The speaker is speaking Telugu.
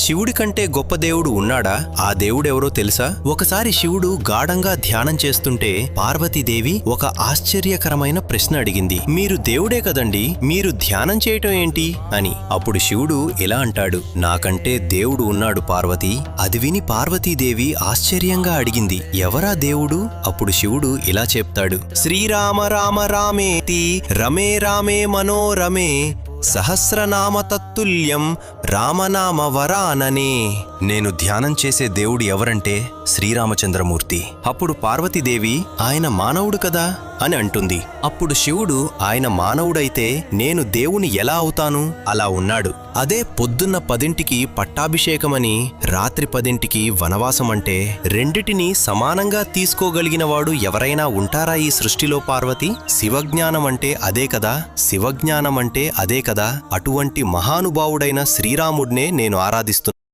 శివుడి కంటే గొప్ప దేవుడు ఉన్నాడా? ఆ దేవుడెవరో తెలుసా? ఒకసారి శివుడు గాఢంగా ధ్యానం చేస్తుంటే పార్వతీదేవి ఒక ఆశ్చర్యకరమైన ప్రశ్న అడిగింది. మీరు దేవుడే కదండి, మీరు ధ్యానం చేయటం ఏంటి అని. అప్పుడు శివుడు ఇలా అంటాడు, నాకంటే దేవుడు ఉన్నాడు పార్వతి. అది విని పార్వతీదేవి ఆశ్చర్యంగా అడిగింది, ఎవరా దేవుడు? అప్పుడు శివుడు ఇలా చెప్తాడు, శ్రీరామ రామ రామేతి రమే రామే మనోరమే సహస్రనామ తత్తుల్యం రామనామ వరాననే. నేను ధ్యానం చేసే దేవుడు ఎవరంటే శ్రీరామచంద్రమూర్తి. అప్పుడు పార్వతీదేవి, ఆయన మానవుడు కదా అని అంటుంది. అప్పుడు శివుడు, ఆయన మానవుడైతే నేను దేవుని ఎలా అవుతాను? అలా ఉన్నాడు. అదే పొద్దున్న 10ంటికి పట్టాభిషేకమని రాత్రి 10ంటికి వనవాసం అంటే రెండిటినీ సమానంగా తీసుకోగలిగినవాడు ఎవరైనా ఉంటారా ఈ సృష్టిలో పార్వతి? శివజ్ఞానం అంటే అదే కదా, శివజ్ఞానం అంటే అదే కదా. అటువంటి మహానుభావుడైన శ్రీరాముడినే నేను ఆరాధిస్తున్నాను.